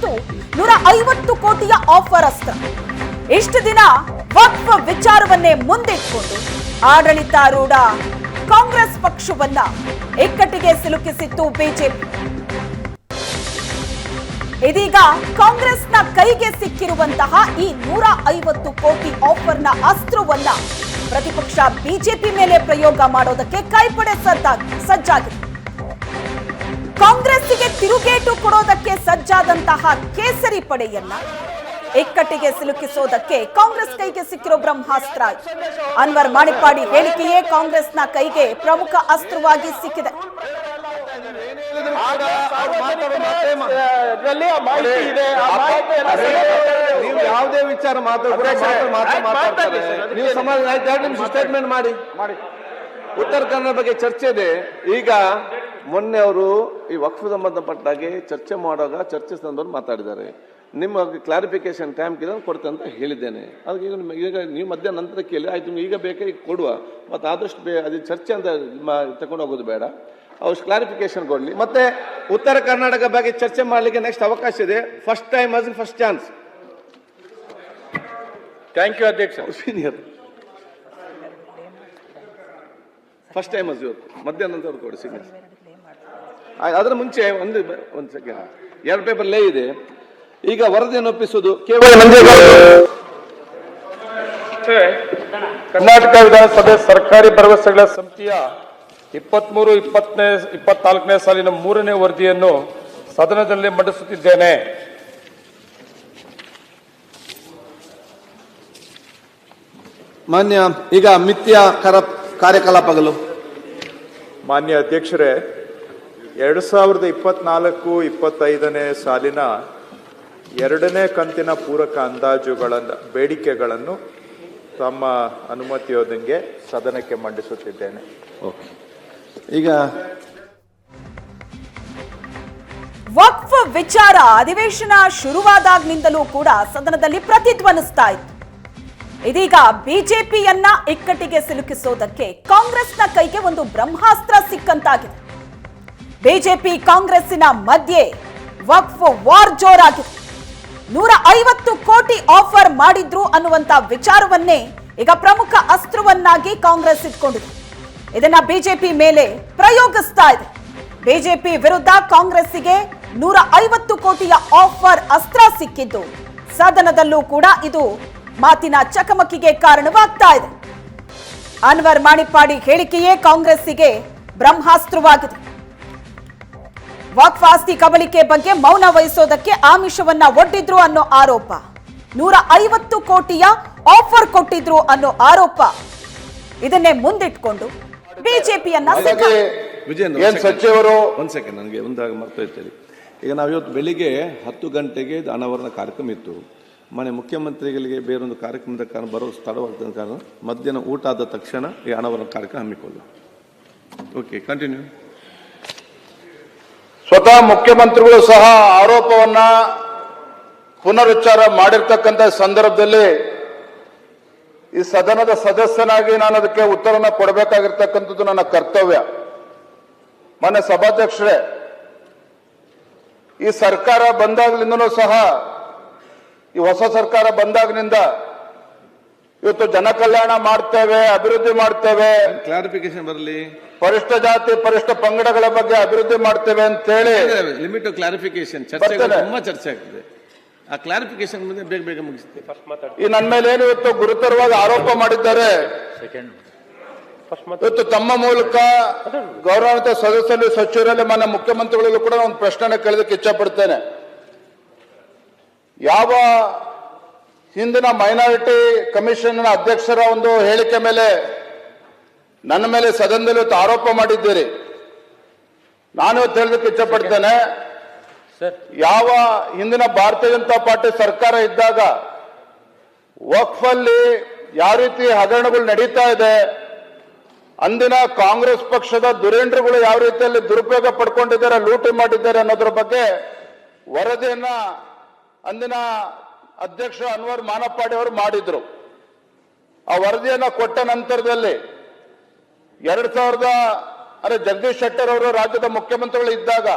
ಮತ್ತು 150 ಕೋಟಿಯ ಆಫರ್ ಅಸ್ತ್ರ. ಇಷ್ಟು ದಿನ ವಕ್ಫ್ ವಿಚಾರವನ್ನೇ ಮುಂದಿಟ್ಕೊಂಡು ಆಡಳಿತಾರೂಢ ಕಾಂಗ್ರೆಸ್ ಪಕ್ಷವನ್ನ ಇಕ್ಕಟ್ಟಿಗೆ ಸಿಲುಕಿಸಿತ್ತು ಬಿಜೆಪಿ. ಇದೀಗ ಕಾಂಗ್ರೆಸ್ನ ಕೈಗೆ ಸಿಕ್ಕಿರುವಂತಹ ಈ 150 ಕೋಟಿ ಆಫರ್ನ ಅಸ್ತ್ರವನ್ನ ಪ್ರತಿಪಕ್ಷ ಬಿಜೆಪಿ ಮೇಲೆ ಪ್ರಯೋಗ ಮಾಡೋದಕ್ಕೆ ಕೈಪಡೆ ಸಜ್ಜಾಗಿದೆ. ಕಾಂಗ್ರೆಸ್ಸಿಗೆ ತಿರುಗೇಟು ಕೊಡೋದಕ್ಕೆ ಸಜ್ಜಾದಂತಹ ಕೇಸರಿ ಪಡೆಯನ್ನ ಇಕ್ಕಟ್ಟಿಗೆ ಸಿಲುಕಿಸೋದಕ್ಕೆ ಕಾಂಗ್ರೆಸ್ ಕೈಗೆ ಸಿಕ್ಕಿರೋ ಬ್ರಹ್ಮಾಸ್ತ್ರ. ಅನ್ವರ್ ಮಾಣಿಪ್ಪಾಡಿ ಹೇಳಿಕೆಯೇ ಕಾಂಗ್ರೆಸ್ನ ಕೈಗೆ ಪ್ರಮುಖ ಅಸ್ತ್ರವಾಗಿ ಸಿಕ್ಕಿದೆ. ನೀವು ಯಾವುದೇ ವಿಚಾರ ಮಾತಾಡ್ತಾರೆ, ನೀವು ಸ್ಟೇಟ್ಮೆಂಟ್ ಮಾಡಿ. ಉತ್ತರ ಕನ್ನಡ ಬಗ್ಗೆ ಚರ್ಚೆ ಇದೆ. ಈಗ ಮೊನ್ನೆ ಅವರು ಈ ವಕ್ಫ್ ಸಂಬಂಧಪಟ್ಟಾಗೆ ಚರ್ಚೆ ಮಾಡುವಾಗ ಚರ್ಚೆ ಸಂದರ್ಭದಲ್ಲಿ ಮಾತಾಡಿದ್ದಾರೆ. ನಿಮ್ಮ ಕ್ಲಾರಿಫಿಕೇಶನ್ ಟೈಮ್ ಕೊಡ್ತೆ ಅಂತ ಹೇಳಿದ್ದೇನೆ. ಅದಕ್ಕೆ ಈಗ ನೀವು ಮಧ್ಯಾಹ್ನ ನಂತರ ಕೇಳಿ ಆಯ್ತು, ಈಗ ಬೇಕಾ ಈಗ ಕೊಡುವ, ಮತ್ತು ಆದಷ್ಟು ಅದು ಚರ್ಚೆ ಅಂತ ತಗೊಂಡು ಹೋಗೋದು ಬೇಡ, ಅವ್ರು ಕ್ಲಾರಿಫಿಕೇಶನ್ ಕೊಡಲಿ. ಮತ್ತೆ ಉತ್ತರ ಕರ್ನಾಟಕ ಬಗ್ಗೆ ಚರ್ಚೆ ಮಾಡಲಿಕ್ಕೆ ನೆಕ್ಸ್ಟ್ ಅವಕಾಶ ಇದೆ. First time as first chance. Thank you ಅಧ್ಯಕ್ಷ. ಸೀನಿಯರ್ ಫಸ್ಟ್ ಟೈಮ್ ಆಸ್ ಇವತ್ತು ಮಧ್ಯಾಹ್ನ ನಂತರ ಕೊಡಿ ಸೀನಿಯರ್. ಅದರ ಮುಂಚೆ ಒಂದು ಸೆಕೆಂಡ್, 2 ಪೇಪರ್ ಲೇ ಇದೆ. ಈಗ ವರದಿಯನ್ನು ಒಪ್ಪಿಸುವುದು ಕೇವಲ ಕರ್ನಾಟಕ ವಿಧಾನಸಭೆ ಸರ್ಕಾರಿ ಭರವಸೆಗಳ ಸಮಿತಿಯ 23-24ನೇ ಸಾಲಿನ 3ನೇ ವರದಿಯನ್ನು ಸದನದಲ್ಲಿ ಮಂಡಿಸುತ್ತಿದ್ದೇನೆ. ಮಾನ್ಯ ಈಗ ಮಿಥ್ಯ ಕಾರ್ಯಕಲಾಪಗಳು. ಮಾನ್ಯ ಅಧ್ಯಕ್ಷರೇ, 2024-25ನೇ ಸಾಲಿನ 2ನೇ ಕಂತಿನ ಪೂರಕ ಅಂದಾಜುಗಳ ಬೇಡಿಕೆಗಳನ್ನು ತಮ್ಮ ಅನುಮತಿಯೊಂದಿಗೆ ಸದನಕ್ಕೆ ಮಂಡಿಸುತ್ತಿದ್ದೇನೆ. ಈಗ ವಕ್ಫ್ ವಿಚಾರ ಅಧಿವೇಶನ ಶುರುವಾದಾಗಿನಿಂದಲೂ ಕೂಡ ಸದನದಲ್ಲಿ ಪ್ರತಿಧ್ವನಿಸ್ತಾ ಇತ್ತು. ಇದೀಗ ಬಿಜೆಪಿಯನ್ನ ಇಕ್ಕಟ್ಟಿಗೆ ಸಿಲುಕಿಸೋದಕ್ಕೆ ಕಾಂಗ್ರೆಸ್ನ ಕೈಗೆ ಒಂದು ಬ್ರಹ್ಮಾಸ್ತ್ರ ಸಿಕ್ಕಂತಾಗಿದೆ. ಬಿಜೆಪಿ ಕಾಂಗ್ರೆಸ್ಸಿನ ಮಧ್ಯೆ ವಕ್ಫ್ ವಾರ್ ಜೋರಾಗಿದೆ. 150 ಕೋಟಿ ಆಫರ್ ಮಾಡಿದ್ರು ಅನ್ನುವಂತ ವಿಚಾರವನ್ನೇ ಈಗ ಪ್ರಮುಖ ಅಸ್ತ್ರವನ್ನಾಗಿ ಕಾಂಗ್ರೆಸ್ ಇಟ್ಕೊಂಡಿದೆ. ಇದನ್ನ ಬಿಜೆಪಿ ಮೇಲೆ ಪ್ರಯೋಗಿಸ್ತಾ ಇದೆ. ಬಿಜೆಪಿ ವಿರುದ್ಧ ಕಾಂಗ್ರೆಸ್ಸಿಗೆ 150 ಕೋಟಿಯ ಆಫರ್ ಅಸ್ತ್ರ ಸಿಕ್ಕಿದ್ದು ಸದನದಲ್ಲೂ ಕೂಡ ಇದು ಮಾತಿನ ಚಕಮಕಿಗೆ ಕಾರಣವಾಗ್ತಾ ಇದೆ. ಅನ್ವರ್ ಮಾಣಿಪ್ಪಾಡಿ ಹೇಳಿಕೆಯೇ ಕಾಂಗ್ರೆಸ್ಸಿಗೆ ಬ್ರಹ್ಮಾಸ್ತ್ರವಾಗಿದೆ. ವಕ್ಫ್ ಆಸ್ತಿ ಕಬಳಿಕೆ ಬಗ್ಗೆ ಮೌನ ವಹಿಸೋದಕ್ಕೆ ಆಮಿಷವನ್ನ ಒಡ್ಡಿದ್ರು ಅನ್ನೋ ಆರೋಪ, 150 ಕೋಟಿಯ ಆಫರ್ ಕೊಟ್ಟಿದ್ರು ಅನ್ನೋ ಆರೋಪ, ಇದನ್ನೇ ಮುಂದಿಟ್ಕೊಂಡು ಬಿಜೆಪಿಯನ್ನ ಸಚಿವರು ಒಂದ್ ಸೆಕೆಂಡ್, ನನಗೆ ಒಂದಾಗ ಮರ್ತೋಯ್ತೇನೆ. ಈಗ ನಾವು ಇವತ್ತು ಬೆಳಿಗ್ಗೆ 10 ಗಂಟೆಗೆ ಅನಾವರಣ ಕಾರ್ಯಕ್ರಮ ಇತ್ತು. ಮನೆ ಮುಖ್ಯಮಂತ್ರಿಗಳಿಗೆ ಬೇರೊಂದು ಕಾರ್ಯಕ್ರಮದ ಕಾರಣ ಬರೋ ತಡವಾಗ್ತದ ಕಾರಣ ಮಧ್ಯಾಹ್ನ ಊಟ ಆದ ತಕ್ಷಣ ಈ ಅನಾವರಣ ಕಾರ್ಯಕ್ರಮ ಹಮ್ಮಿಕೊಳ್ಳಿ. Okay, continue. ಸ್ವತಃ ಮುಖ್ಯಮಂತ್ರಿಗಳು ಸಹ ಆರೋಪವನ್ನ ಪುನರುಚ್ಚಾರ ಮಾಡಿರ್ತಕ್ಕಂಥ ಸಂದರ್ಭದಲ್ಲಿ ಈ ಸದನದ ಸದಸ್ಯನಾಗಿ ನಾನು ಅದಕ್ಕೆ ಉತ್ತರನ ಕೊಡಬೇಕಾಗಿರ್ತಕ್ಕಂಥದ್ದು ನನ್ನ ಕರ್ತವ್ಯ. ಮಾನ್ಯ ಸಭಾಧ್ಯಕ್ಷರೇ, ಈ ಸರ್ಕಾರ ಬಂದಾಗ್ಲಿಂದನೂ ಸಹ, ಈ ಹೊಸ ಸರ್ಕಾರ ಬಂದಾಗಿನಿಂದ ಇವತ್ತು ಜನಕಲ್ಯಾಣ ಮಾಡ್ತೇವೆ, ಅಭಿವೃದ್ಧಿ ಮಾಡ್ತೇವೆ, ಕ್ಲಾರಿಫಿಕೇಶನ್ ಬರಲಿ, ಪರಿಷ್ಠ ಜಾತಿ ಪರಿಷ್ಠ ಪಂಗಡಗಳ ಬಗ್ಗೆ ಅಭಿವೃದ್ಧಿ ಮಾಡ್ತೇವೆ ಅಂತ ಹೇಳಿ ಲಿಮಿಟ್ ಕ್ಲಾರಿಫಿಕೇಶನ್ ಚರ್ಚೆ ತುಂಬಾ ಚರ್ಚೆ ಆಗ್ತದೆ. ಆ ಕ್ಲಾರಿಫಿಕೇಶನ್ ಬೇಗ ಬೇಗ ಮುಗಿಸ್ತೇವೆ. ಈ ನನ್ನ ಮೇಲೆ ಏನು ಇವತ್ತು ಗುರುತರವಾಗಿ ಆರೋಪ ಮಾಡಿದ್ದಾರೆ, ಇವತ್ತು ತಮ್ಮ ಮೂಲಕ ಗೌರವಾನ್ವಿತ ಸದಸ್ಯರು ಸಚಿವರಲ್ಲಿ ಮಾನ್ಯ ಮುಖ್ಯಮಂತ್ರಿಗಳಿಗೂ ಕೂಡ ಒಂದು ಪ್ರಶ್ನೆ ಕೇಳೋದಕ್ಕೆ ಇಚ್ಛಪಡ್ತೇನೆ. ಯಾವ ಹಿಂದಿನ ಮೈನಾರಿಟಿ ಕಮಿಷನ್ ಅಧ್ಯಕ್ಷರ ಒಂದು ಹೇಳಿಕೆ ಮೇಲೆ ನನ್ನ ಮೇಲೆ ಸದನದಲ್ಲಿ ಆರೋಪ ಮಾಡಿದ್ದೀರಿ. ನಾನು ಹೇಳೋದಕ್ಕೆ ಇಚ್ಛಪಡ್ತೇನೆ, ಯಾವ ಹಿಂದಿನ ಭಾರತೀಯ ಜನತಾ ಪಾರ್ಟಿ ಸರ್ಕಾರ ಇದ್ದಾಗ ವಕ್ಫ್ ಅಲ್ಲಿ ಯಾವ ರೀತಿ ಹಗರಣಗಳು ನಡೀತಾ ಇದೆ, ಅಂದಿನ ಕಾಂಗ್ರೆಸ್ ಪಕ್ಷದ ದುರೇಂದ್ರಗಳು ಯಾವ ರೀತಿಯಲ್ಲಿ ದುರುಪಯೋಗ ಪಡ್ಕೊಂಡಿದ್ದಾರೆ, ಲೂಟಿ ಮಾಡಿದ್ದಾರೆ ಅನ್ನೋದ್ರ ಬಗ್ಗೆ ವರದಿಯನ್ನ ಅಂದಿನ ಅಧ್ಯಕ್ಷ ಅನ್ವರ್ ಮಾನಪ್ಪಾಡಿ ಅವರು ಮಾಡಿದ್ರು. ಆ ವರದಿಯನ್ನ ಕೊಟ್ಟ ನಂತರದಲ್ಲಿ 2000 ಜಗದೀಶ್ ಶೆಟ್ಟರ್ ಅವರು ರಾಜ್ಯದ ಮುಖ್ಯಮಂತ್ರಿಗಳು ಇದ್ದಾಗ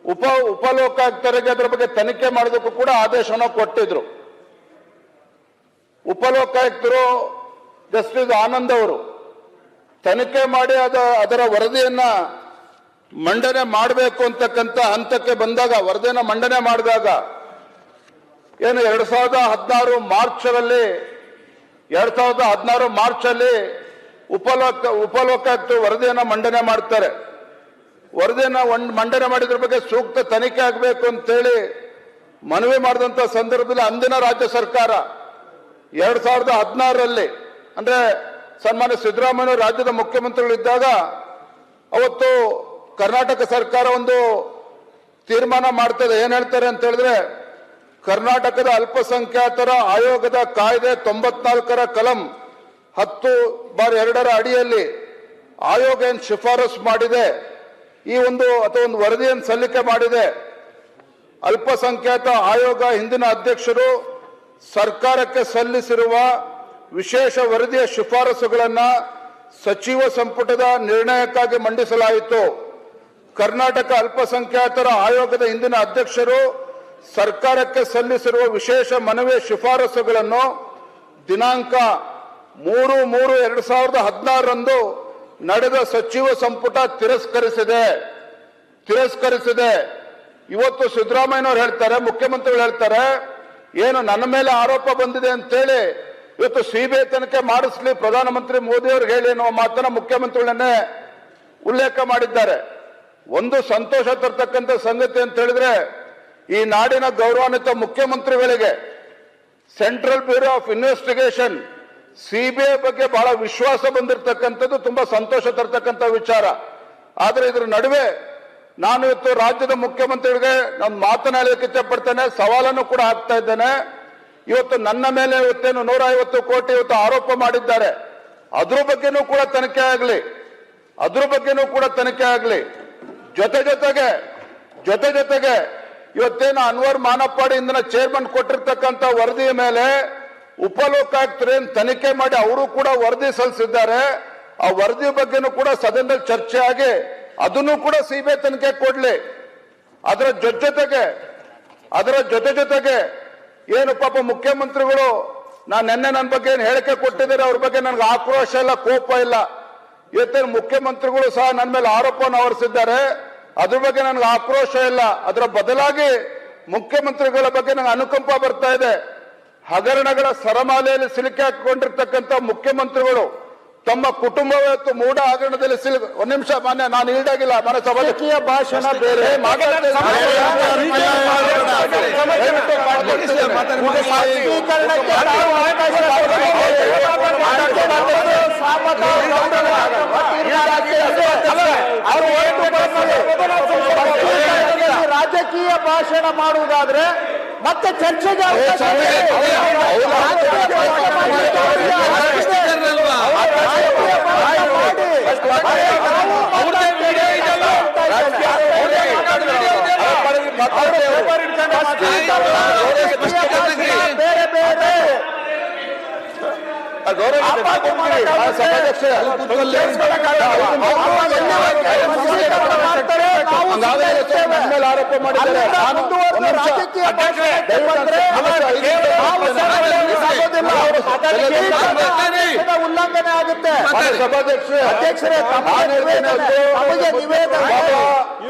ಉಪಲೋಕಾಯುಕ್ತರಿಗೆ ಅದರ ಬಗ್ಗೆ ತನಿಖೆ ಮಾಡೋದಕ್ಕೂ ಕೂಡ ಆದೇಶವನ್ನು ಕೊಟ್ಟಿದ್ರು. ಉಪಲೋಕಾಯುಕ್ತರು ಜಸ್ಟಿಸ್ ಆನಂದ್ ಅವರು ತನಿಖೆ ಮಾಡಿ ಅದರ ವರದಿಯನ್ನ ಮಂಡನೆ ಮಾಡಬೇಕು ಅಂತಕ್ಕಂಥ ಹಂತಕ್ಕೆ ಬಂದಾಗ, ವರದಿಯನ್ನ ಮಂಡನೆ ಮಾಡಿದಾಗ ಏನು 2016 ಮಾರ್ಚಲ್ಲಿ ಉಪಲೋಕಾಯುಕ್ತರು ವರದಿಯನ್ನ ಮಂಡನೆ ಮಾಡ್ತಾರೆ. ವರದಿಯನ್ನ ಮಂಡನೆ ಮಾಡಿದ್ರ ಬಗ್ಗೆ ಸೂಕ್ತ ತನಿಖೆ ಆಗಬೇಕು ಅಂತೇಳಿ ಮನವಿ ಮಾಡಿದಂತ ಸಂದರ್ಭದಲ್ಲಿ ಅಂದಿನ ರಾಜ್ಯ ಸರ್ಕಾರ 2016ರಲ್ಲಿ ಅಂದ್ರೆ ಸನ್ಮಾನ್ಯ ಸಿದ್ದರಾಮಯ್ಯ ರಾಜ್ಯದ ಮುಖ್ಯಮಂತ್ರಿಗಳಿದ್ದಾಗ ಅವತ್ತು ಕರ್ನಾಟಕ ಸರ್ಕಾರ ಒಂದು ತೀರ್ಮಾನ ಮಾಡ್ತದೆ. ಏನ್ ಹೇಳ್ತಾರೆ ಅಂತ ಹೇಳಿದ್ರೆ, ಕರ್ನಾಟಕದ ಅಲ್ಪಸಂಖ್ಯಾತರ ಆಯೋಗದ ಕಾಯ್ದೆ 94ರ ಕಲಂ 10/2ರ ಅಡಿಯಲ್ಲಿ ಆಯೋಗ ಏನು ಶಿಫಾರಸು ಮಾಡಿದೆ, ಈ ಒಂದು ವರದಿಯನ್ನು ಸಲ್ಲಿಕೆ ಮಾಡಿದೆ. ಅಲ್ಪಸಂಖ್ಯಾತ ಆಯೋಗ ಹಿಂದಿನ ಅಧ್ಯಕ್ಷರು ಸರ್ಕಾರಕ್ಕೆ ಸಲ್ಲಿಸಿರುವ ವಿಶೇಷ ವರದಿಯ ಶಿಫಾರಸುಗಳನ್ನು ಸಚಿವ ಸಂಪುಟದ ನಿರ್ಣಯಕ್ಕಾಗಿ ಮಂಡಿಸಲಾಯಿತು. ಕರ್ನಾಟಕ ಅಲ್ಪಸಂಖ್ಯಾತರ ಆಯೋಗದ ಹಿಂದಿನ ಅಧ್ಯಕ್ಷರು ಸರ್ಕಾರಕ್ಕೆ ಸಲ್ಲಿಸಿರುವ ವಿಶೇಷ ಮನವಿಯ ಶಿಫಾರಸುಗಳನ್ನು ದಿನಾಂಕ 3/3/2016ರಂದು ನಡೆದ ಸಚಿವ ಸಂಪುಟ ತಿರಸ್ಕರಿಸಿದೆ. ಇವತ್ತು ಸಿದ್ದರಾಮಯ್ಯನವರು ಹೇಳ್ತಾರೆ, ಮುಖ್ಯಮಂತ್ರಿಗಳು ಹೇಳ್ತಾರೆ, ಏನು ನನ್ನ ಮೇಲೆ ಆರೋಪ ಬಂದಿದೆ ಅಂತೇಳಿ ಇವತ್ತು ಸಿಬಿಐ ತನಿಖೆ ಮಾಡಿಸ್ಲಿ ಪ್ರಧಾನಮಂತ್ರಿ ಮೋದಿ ಅವರು ಹೇಳಿ ಎನ್ನುವ ಮಾತನ್ನ ಮುಖ್ಯಮಂತ್ರಿಗಳನ್ನೇ ಉಲ್ಲೇಖ ಮಾಡಿದ್ದಾರೆ. ಒಂದು ಸಂತೋಷ ತರ್ತಕ್ಕಂಥ ಸಂಗತಿ ಅಂತ ಹೇಳಿದ್ರೆ, ಈ ನಾಡಿನ ಗೌರವಾನ್ವಿತ ಮುಖ್ಯಮಂತ್ರಿಗಳಿಗೆ central bureau of investigation CBI ಬಗ್ಗೆ ಬಹಳ ವಿಶ್ವಾಸ ಬಂದಿರತಕ್ಕಂಥದ್ದು ತುಂಬಾ ಸಂತೋಷ ತರ್ತಕ್ಕಂಥ ವಿಚಾರ. ಆದ್ರೆ ಇದರ ನಡುವೆ ನಾನು ಇವತ್ತು ರಾಜ್ಯದ ಮುಖ್ಯಮಂತ್ರಿಗಳಿಗೆ ನಾನು ಮಾತನಾಡಲಿಕ್ಕೆ ಇಚ್ಛಪಡ್ತೇನೆ, ಸವಾಲನ್ನು ಕೂಡ ಹಾಕ್ತಾ ಇದ್ದೇನೆ. ಇವತ್ತು ನನ್ನ ಮೇಲೆ ಇವತ್ತೇನು 150 ಕೋಟಿ ಇವತ್ತು ಆರೋಪ ಮಾಡಿದ್ದಾರೆ, ಅದ್ರ ಬಗ್ಗೆನೂ ಕೂಡ ತನಿಖೆ ಆಗಲಿ. ಜೊತೆಗೆ ಇವತ್ತೇನು ಅನ್ವರ್ ಮಾನಪ್ಪಾಡಿ ಇಂದಿನ ಚೇರ್ಮನ್ ಕೊಟ್ಟಿರ್ತಕ್ಕಂಥ ವರದಿಯ ಮೇಲೆ ಉಪಲೋಕಾಯುಕ್ತರೇನು ತನಿಖೆ ಮಾಡಿ ಅವರು ಕೂಡ ವರದಿ ಸಲ್ಲಿಸಿದ್ದಾರೆ. ಆ ವರದಿ ಬಗ್ಗೆನೂ ಕೂಡ ಸದನದಲ್ಲಿ ಚರ್ಚೆ ಆಗಿ ಅದನ್ನು ಕೂಡ ಸಿಬಿಐ ತನಿಖೆ ಕೊಡ್ಲಿ. ಅದರ ಜೊತೆಗೆ ಏನು ಪಾಪ ಮುಖ್ಯಮಂತ್ರಿಗಳು ನಿನ್ನೆ ನನ್ನ ಬಗ್ಗೆ ಏನು ಹೇಳಿಕೆ ಕೊಟ್ಟಿದ್ದಾರೆ, ಅವ್ರ ಬಗ್ಗೆ ನನಗೆ ಆಕ್ರೋಶ ಇಲ್ಲ, ಕೋಪ ಇಲ್ಲ. ಇವತ್ತೇನು ಮುಖ್ಯಮಂತ್ರಿಗಳು ಸಹ ನನ್ನ ಮೇಲೆ ಆರೋಪವನ್ನು ಹೊರಿಸಿದ್ದಾರೆ, ಅದ್ರ ಬಗ್ಗೆ ನನಗೆ ಆಕ್ರೋಶ ಇಲ್ಲ. ಅದರ ಬದಲಾಗಿ ಮುಖ್ಯಮಂತ್ರಿಗಳ ಬಗ್ಗೆ ನನಗೆ ಅನುಕಂಪ ಬರ್ತಾ ಇದೆ. ಹಗರಣಗಳ ಸರಮಾಲೆಯಲ್ಲಿ ಸಿಲುಕಿ ಹಾಕಿಕೊಂಡಿರ್ತಕ್ಕಂಥ ಮುಖ್ಯಮಂತ್ರಿಗಳು ತಮ್ಮ ಕುಟುಂಬವತ್ತು ಮೂಢ ಹಗರಣದಲ್ಲಿ ಒಂದ್ ನಿಮಿಷ ಮಾನ್ಯ, ನಾನು ಈಡಾಗಿಲ್ಲ, ಮನ ಸಭಾಕೀಯ ಭಾಷಣ ಬೇರೆ ರಾಜಕೀಯ ಭಾಷಣ ಮಾಡುವುದಾದ್ರೆ ಮತ್ತೆ ಚರ್ಚೆಗೆ ಆರೋಪ ಮಾಡಿದ್ದಾರೆ. ಉಲ್ಲಂಘನೆ ಆಗುತ್ತೆ.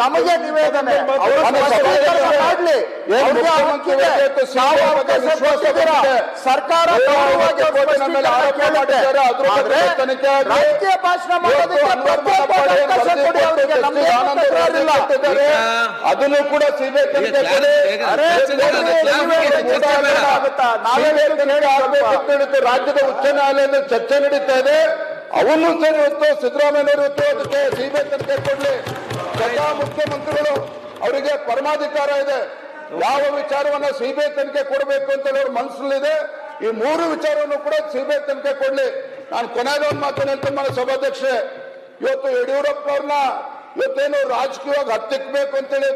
ನಮಗೆ ನಿವೇದನೆ ಸರ್ಕಾರ ರಾಜಕೀಯ ಭಾಷಣ ಅದನ್ನು ಕೂಡ ಸಿಬಿಐ ತನಿಖೆ ರಾಜ್ಯದ ಉಚ್ಚ ನ್ಯಾಯಾಲಯದಲ್ಲಿ ಚರ್ಚೆ ನಡೀತಾ ಇದೆ. ಅವನ್ನು ಸರಿ ಇವತ್ತು ಸಿದ್ದರಾಮಯ್ಯನವರು ಇವತ್ತು ಅದಕ್ಕೆ ಸಿಬಿಐ ತನಿಖೆ ಕೊಡ್ಲಿ. ಸದಾ ಮುಖ್ಯಮಂತ್ರಿಗಳು ಅವರಿಗೆ ಪರಮಾಧಿಕಾರ ಇದೆ. ಯಾವ ವಿಚಾರವನ್ನ ಸಿಬಿಐ ತನಿಖೆ ಕೊಡಬೇಕು ಅಂತ ಅವ್ರ ಮನಸ್ಸಲ್ಲಿದೆ, ಈ 3 ವಿಚಾರವನ್ನು ಕೂಡ ಸಿಬಿಐ ತನಿಖೆ ಕೊಡ್ಲಿ. ನಾನು ಕೊನೆಗೆ ಒಂದು ಮಾತನ್ನು ಹೇಳ್ತೇನೆ ಸಭಾಧ್ಯಕ್ಷೆ, ಇವತ್ತು ಯಡಿಯೂರಪ್ಪ ಅವ್ರನ್ನ ಇವತ್ತೇನು ರಾಜಕೀಯವಾಗಿ ಹತ್ತಿಕ್ಬೇಕು ಅಂತೇಳಿ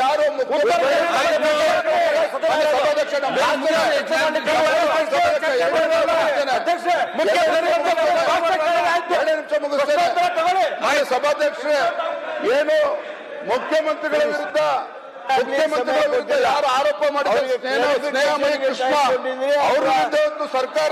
ಯಾರು ಸಭಾಧ್ಯಕ್ಷರೇ, ಏನು ಮುಖ್ಯಮಂತ್ರಿಗಳ ವಿರುದ್ಧ ಯಾರು ಆರೋಪ ಮಾಡಿದ್ದಾರೆ ಸ್ನೇಹಮಯಿ ಕೃಷ್ಣ ಅವ್ರ ವಿರುದ್ಧ ಒಂದು ಸರ್ಕಾರ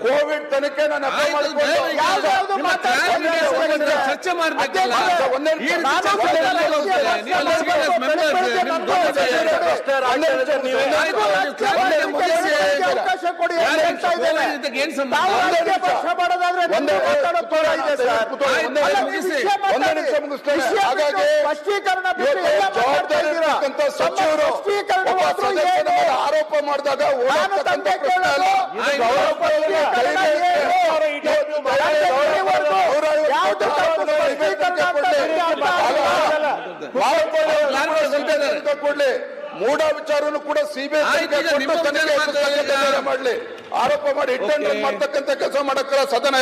ಕೋವಿಡ್ ತನಿಖೆ ಚರ್ಚೆ ಮಾಡಬೇಕಲ್ಲ. ಸಚಿವರು ಆರೋಪ ಮಾಡಿದಾಗ ಕೊಡ್ಲಿ, ಮೂಢ ವಿಚಾರನು ಕೂಡ ಸಿಬಿಐ ಮಾಡ್ಲಿ, ಆರೋಪ ಮಾಡಿ ಇಟ್ಟಂಡ್ರೆ ಮಾಡ್ತಕ್ಕಂಥ ಕೆಲಸ ಮಾಡಕ್ಕಲ್ಲ ಸದನ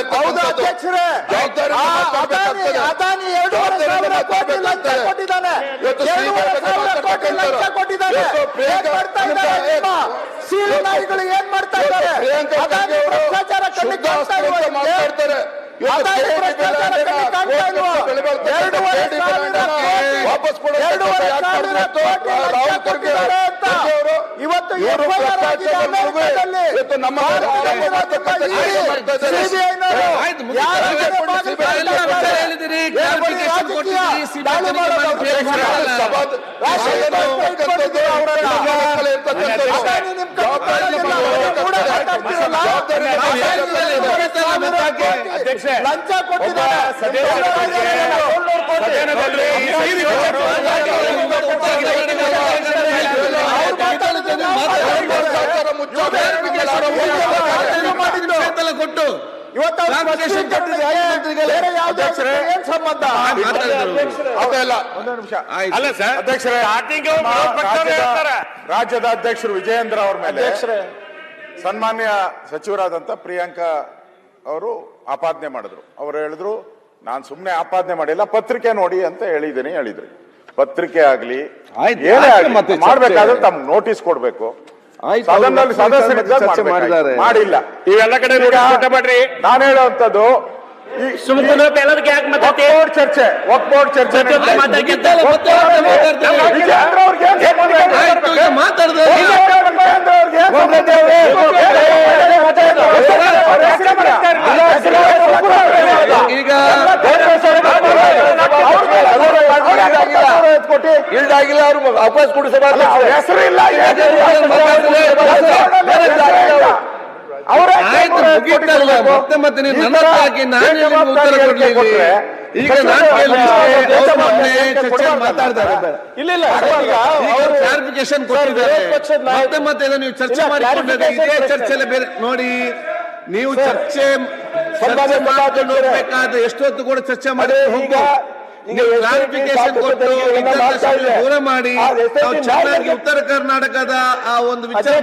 ಏನ್ ಮಾಡ್ತಾ ಇದ್ದಾರೆ? ವಾಪಸ್ ಇವತ್ತು ನಮ್ಮ ಲಂಚ ಕೊಟ್ಟಿದ್ದಾರೆ. ಕೊಟ್ಟು ಇವತ್ತು ಏನ್ ಸಂಬಂಧ? ಅಲ್ಲ ಸರ್ ಅಧ್ಯಕ್ಷರೇ, ರಾಜ್ಯದ ಅಧ್ಯಕ್ಷರು ವಿಜಯೇಂದ್ರ ಅವರ ಮೇಲೆ ಸನ್ಮಾನ್ಯ ಸಚಿವರಾದಂತ ಪ್ರಿಯಾಂಕಾ ಅವರು ಆಪಾದನೆ ಮಾಡಿದ್ರು. ಅವರು ಹೇಳಿದ್ರು ನಾನು ಸುಮ್ನೆ ಆಪಾದನೆ ಮಾಡಿಲ್ಲ, ಪತ್ರಿಕೆ ನೋಡಿ ಅಂತ ಹೇಳಿದ್ರಿ. ಪತ್ರಿಕೆ ಆಗ್ಲಿ ಏನೇ ಆಗ್ಲಿ ಮಾಡ್ಬೇಕಾದ್ರೆ ತಮ್ಗೆ ನೋಟಿಸ್ ಕೊಡ್ಬೇಕು. ಸದನದಲ್ಲಿ ಸದಸ್ಯರು ಮಾಡಿಲ್ಲ. ಇವೆಲ್ಲ ಕಡೆ ನಾನು ಹೇಳುವಂತದ್ದು ಚರ್ಚೆ ಇಲ್ದಾಗಿಲ್ಲ, ಅವ್ರು ವಾಪಸ್ ಕೊಡಿಸಬಾರ್ದು. ಹೆಸರು ಇಲ್ಲ, ಮತ್ತೆ ನೀವು ನನ್ನ ಹಾಕಿ ನಾನು ಉತ್ತರ ಕೊಡ್ಲಿಕ್ಕೆ ಈಗ ಮಾತಾಡ್ತಾರೆ, ಕ್ಲಾರಿಫಿಕೇಶನ್ ಕೊಟ್ಟಿದ್ದಾರೆ. ಮತ್ತೆ ನೀವು ಚರ್ಚೆ ಮಾಡಿಕೊಂಡಿದ್ರೆ ಇದೇ ಚರ್ಚೆಲ್ಲ ಬೇರೆ ನೋಡಿ. ನೀವು ಚರ್ಚೆ ಮಾಡ್ಕೊಂಡು ಹೋಗ್ಬೇಕಾದ್ರೆ ಎಷ್ಟೊತ್ತು ಕೂಡ ಚರ್ಚೆ ಮಾಡಿ ಕ್ಲಾರಿಫಿಕೇಶನ್ ಕೊಟ್ಟು ದೂರ ಮಾಡಿ ಚೆನ್ನಾಗಿ ಉತ್ತರ ಕರ್ನಾಟಕದ ಆ ಒಂದು ವಿಚಾರ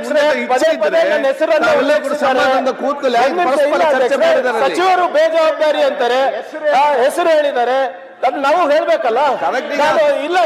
ಇಚ್ಛೆ ಇದ್ರೆ ಸಮಾಧಾನದ ಕೂತ್ಕೊಳ್ಳಿ. ಸಚಿವರು ಬೇಜವಾಬ್ದಾರಿ ಅಂತಾರೆ, ಹೆಸರು ಹೇಳಿದ್ದಾರೆ, ನಾವು ಹೇಳ್ಬೇಕಲ್ಲ. ಇಲ್ಲ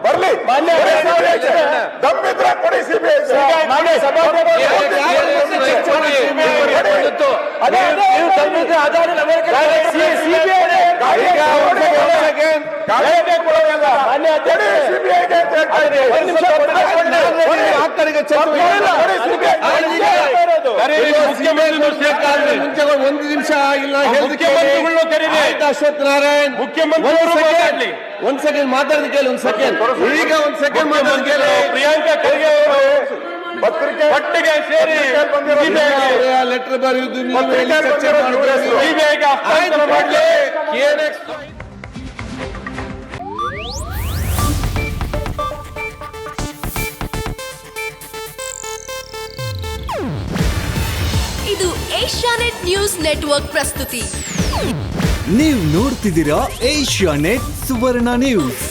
ಬರ್ಲಿ ಮಾನ್ಯ ದಮ್ಮಿದ್ರೆ ಕೊಡಿ ಸಿಬಿಐ ಮಾನ್ಯ ಸಭಾಧ್ಯಕ್ಷರೇ, ನೀವು ತಂದಿದ್ದ ಆಧಾರ ಮಾನ್ಯ ಸಿಬಿಐಗೆ ಒಂದು ನಿಮಿಷ ಇಲ್ಲ ಅಶ್ವಥ್ ನಾರಾಯಣ್ ಮುಖ್ಯಮಂತ್ರಿ ಒಂದ್ ಸೆಕೆಂಡ್ ಮಾತಾಡಿದ ಕೇಳಿ ಒಂದ್ ಸೆಕೆಂಡ್ ಈಗ ಒಂದ್ ಸೆಕೆಂಡ್ ಮಾತಾಡಿದ ಕೇಳಿ ಪ್ರಿಯಾಂಕಾ ಖರ್ಗೆ ಅವರು ಪತ್ರಿಕೆ ಒಟ್ಟಿಗೆ ಸೇರಿ ಲೆಟರ್ ಬರೆಯುವುದು ಇದು ಏಷ್ಯಾನೆಟ್ ನ್ಯೂಸ್ ನೆಟ್ವರ್ಕ್ ಪ್ರಸ್ತುತಿ. ನೀವು ನೋಡ್ತಿದ್ದೀರಾ ಏಷ್ಯಾನೆಟ್ ಸುವರ್ಣ ನ್ಯೂಸ್.